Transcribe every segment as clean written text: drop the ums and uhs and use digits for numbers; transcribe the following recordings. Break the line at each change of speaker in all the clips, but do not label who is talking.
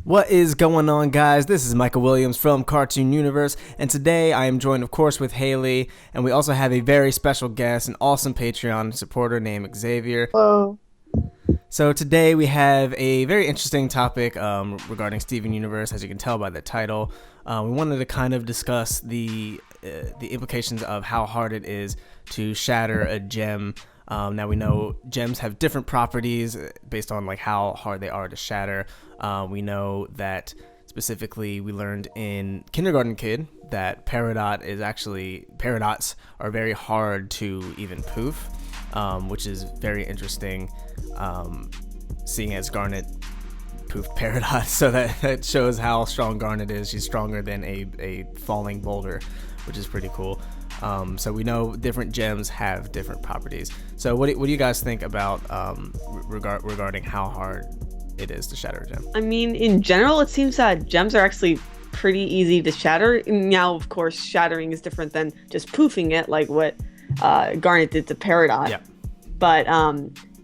What is going on, guys? This is Michael Williams from Cartoon Universe, and today I am joined, of course, with Haley, and we also have a very special guest, an awesome Patreon supporter named Xavier.
Hello.
So today we have a very interesting topic regarding Steven Universe, as you can tell by the title. We wanted to kind of discuss the implications of how hard it is to shatter a gem. Now we know gems have different properties based on like how hard they are to shatter. We know that specifically we learned in Kindergarten Kid that paradots are very hard to even poof, which is very interesting, seeing as Garnet poofed Peridot. So that shows how strong Garnet is. She's stronger than a falling boulder, which is pretty cool. So we know different gems have different properties. So what do you guys think about regarding how hard it is to shatter a gem?
I mean, in general, it seems that gems are actually pretty easy to shatter. Now, of course, shattering is different than just poofing it, like what Garnet did to Peridot.
Yeah.
But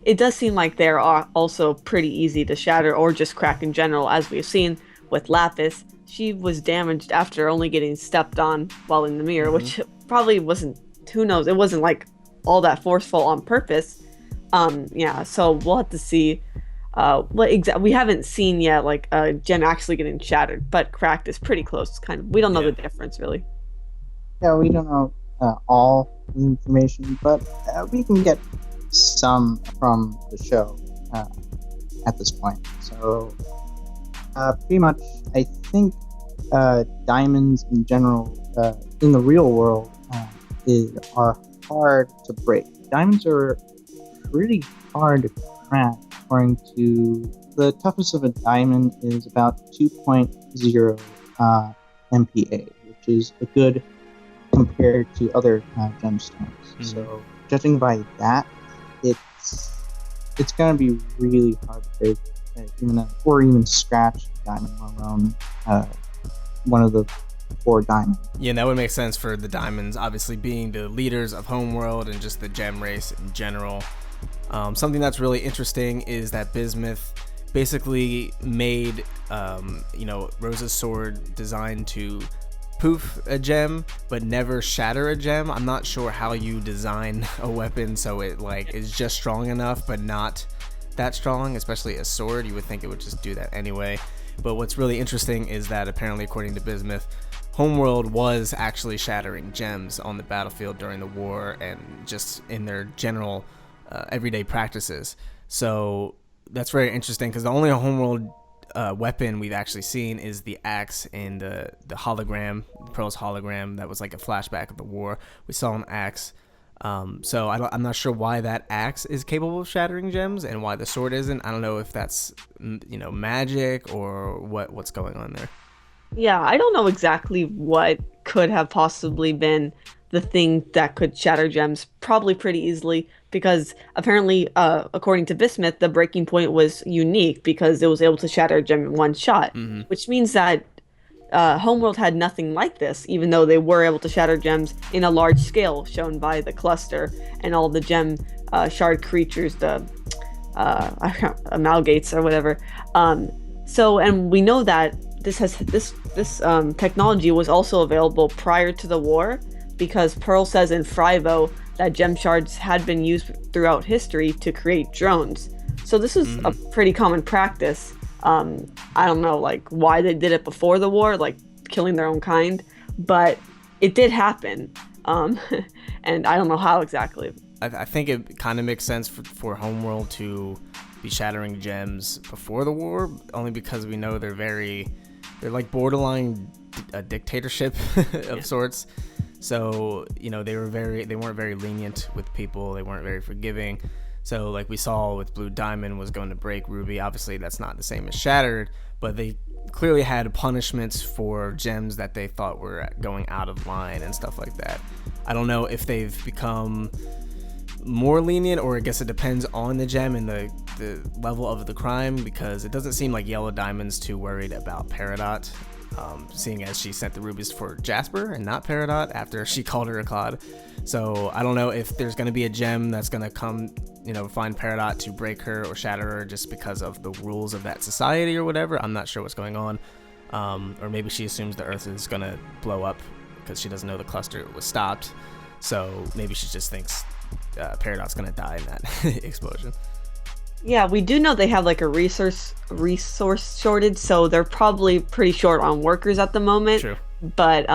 it does seem like they're also pretty easy to shatter or just crack in general, as we've seen with Lapis. She was damaged after only getting stepped on while in the mirror, which probably wasn't, who knows, it wasn't like all that forceful on purpose. Yeah, so we'll have to see. We haven't seen yet like a gem actually getting shattered, but cracked is pretty close. Kind of, we don't know the difference really.
Yeah, we don't know all the information, but we can get some from the show at this point. So pretty much, I think diamonds in general in the real world are hard to break. Diamonds are pretty hard to crack. According to the toughest of a diamond is about 2.0 MPa, which is a good compared to other gemstones. So judging by that, it's going to be really hard to break, even scratch a diamond, let alone one of the 4 diamonds.
Yeah, that would make sense for the diamonds, obviously being the leaders of Homeworld and just the gem race in general. Something that's really interesting is that Bismuth basically made, Rosa's sword designed to poof a gem, but never shatter a gem. I'm not sure how you design a weapon so it like is just strong enough, but not that strong, especially a sword. You would think it would just do that anyway. But what's really interesting is that apparently, according to Bismuth, Homeworld was actually shattering gems on the battlefield during the war and just in their general everyday practices. So that's very interesting because the only Homeworld weapon we've actually seen is the axe in the hologram, Pearl's hologram. That was like a flashback of the war. We saw an axe. So I'm not sure why that axe is capable of shattering gems and why the sword isn't. I don't know if that's magic or what's going on there.
Yeah, I don't know exactly what could have possibly been the thing that could shatter gems, probably pretty easily, because apparently, according to Bismuth, the breaking point was unique because it was able to shatter a gem in one shot, which means that Homeworld had nothing like this, even though they were able to shatter gems in a large scale, shown by the cluster and all the gem shard creatures, the amalgates or whatever. And we know that this technology was also available prior to the war, because Pearl says in Frivo that gem shards had been used throughout history to create drones. So this is a pretty common practice. I don't know like why they did it before the war, like killing their own kind, but it did happen. And I don't know how exactly.
I think it kind of makes sense for Homeworld to be shattering gems before the war, only because we know they're like borderline a dictatorship of sorts. So, they weren't very lenient with people. They weren't very forgiving. So like we saw with Blue Diamond was going to break Ruby. Obviously that's not the same as Shattered, but they clearly had punishments for gems that they thought were going out of line and stuff like that. I don't know if they've become more lenient, or I guess it depends on the gem and the level of the crime, because it doesn't seem like Yellow Diamond's too worried about Peridot. seeing as she sent the rubies for Jasper and not Peridot after she called her a clod. So I don't know if there's going to be a gem that's going to come, find Peridot to break her or shatter her just because of the rules of that society or whatever. I'm not sure what's going on. Or maybe she assumes the Earth is going to blow up because she doesn't know the cluster was stopped. So maybe she just thinks Peridot's going to die in that explosion.
Yeah, we do know they have like a resource shortage, so they're probably pretty short on workers at the moment.
True.
But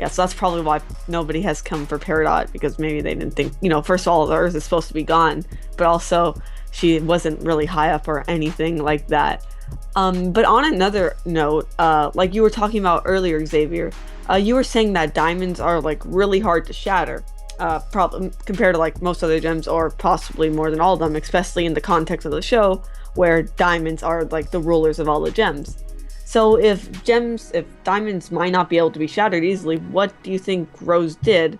yeah, so that's probably why nobody has come for Peridot, because maybe they didn't think, first of all, the Earth is supposed to be gone, but also she wasn't really high up or anything like that. But on another note, like you were talking about earlier, Xavier, you were saying that diamonds are like really hard to shatter. Compared to like most other gems, or possibly more than all of them, especially in the context of the show where diamonds are like the rulers of all the gems. So if diamonds might not be able to be shattered easily, what do you think Rose did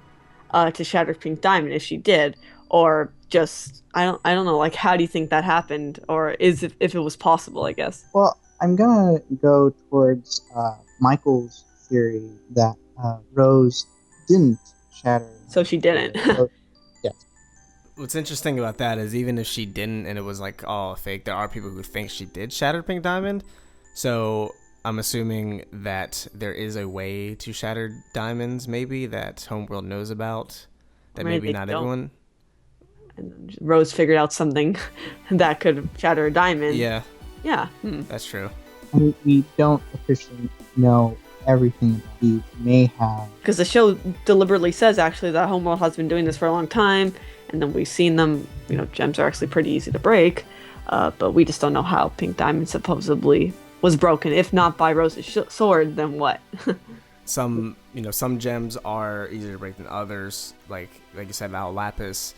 to shatter Pink Diamond, if she did? Or just I don't know, like how do you think that happened, or if it was possible, I guess?
Well, I'm gonna go towards Michael's theory that Rose didn't shatter.
So she didn't.
Yes.
What's interesting about that is even if she didn't and it was like all fake, there are people who think she did shatter Pink Diamond. So I'm assuming that there is a way to shatter diamonds, maybe, that Homeworld knows about, that maybe not everyone.
And Rose figured out something that could shatter a diamond.
Yeah.
Yeah.
That's true.
And we don't officially know everything he may have,
because the show deliberately says actually that Homeworld has been doing this for a long time, and then we've seen them, gems are actually pretty easy to break, but we just don't know how Pink Diamond supposedly was broken. If not by Rose's sword, then what?
Some gems are easier to break than others, like you said, Val Lapis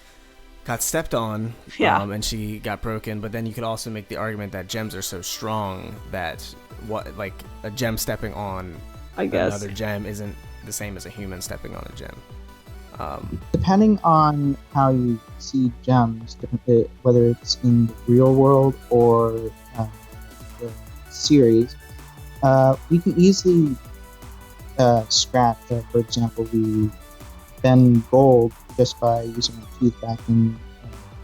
got stepped on, and she got broken. But then you could also make the argument that gems are so strong that a gem stepping on another gem isn't the same as a human stepping on a gem.
Depending on how you see gems, whether it's in the real world or the series, we can easily scratch. For example, we bend gold just by using our teeth back in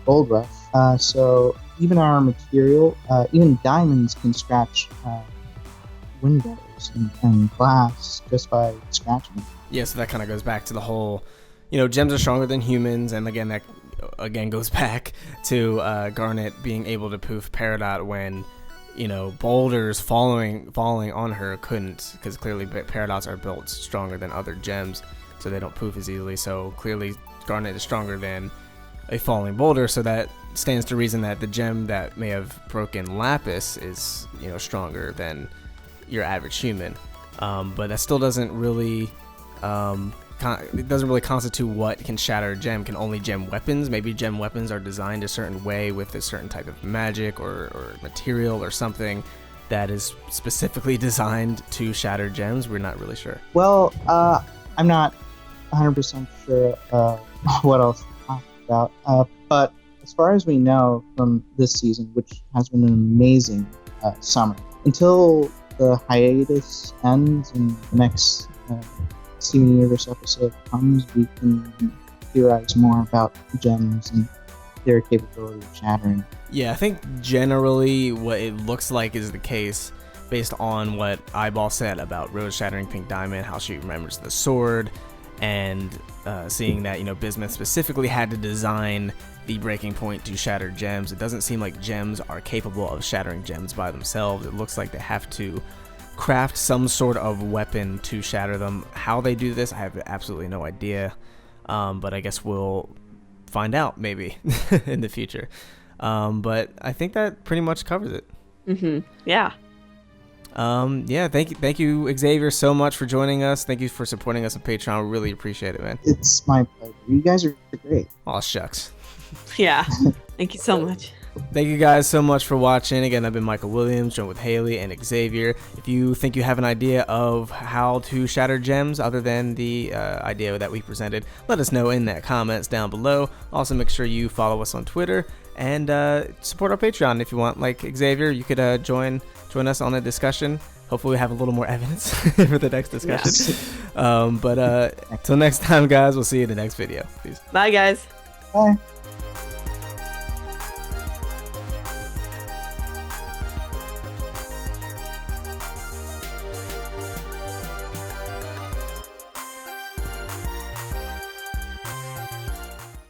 Gold Rush. So even our material, even diamonds can scratch windows and glass just by scratching it.
Yeah, so that kind of goes back to the whole, gems are stronger than humans, and again that goes back to Garnet being able to poof Peridot when boulders falling on her couldn't, because clearly Peridots are built stronger than other gems, so they don't poof as easily. So clearly Garnet is stronger than a falling boulder, so that stands to reason that the gem that may have broken Lapis is stronger than your average human, but that still doesn't really constitute what can shatter a gem. Can only gem weapons? Maybe gem weapons are designed a certain way with a certain type of magic or material or something that is specifically designed to shatter gems. We're not really sure.
Well, I'm not 100% sure what else to talk about, but as far as we know from this season, which has been an amazing summer, until the hiatus ends and the next Steven Universe episode comes, we can theorize more about gems and their capability of shattering.
Yeah, I think generally what it looks like is the case based on what Eyeball said about Rose shattering Pink Diamond, how she remembers the sword, and seeing that Bismuth specifically had to design the breaking point to shatter gems. It doesn't seem like gems are capable of shattering gems by themselves. It looks like they have to craft some sort of weapon to shatter them. How they do this, I have absolutely no idea, but I guess we'll find out maybe in the future. But I think that pretty much covers it.
Yeah.
Thank you Xavier so much for joining us. Thank you for supporting us on Patreon. We really appreciate it, man.
It's my pleasure. You guys are great.
Aw, shucks.
Yeah. Thank you so much.
Thank you guys so much for watching. Again, I've been Michael Williams, joined with Haley and Xavier. If you think you have an idea of how to shatter gems other than the idea that we presented, let us know in the comments down below. Also, make sure you follow us on Twitter and support our Patreon if you want. Like Xavier, you could join us on a discussion hopefully we have a little more evidence for the next discussion. But till next time, guys, we'll see you in the next video. Peace.
Bye, guys.
Bye.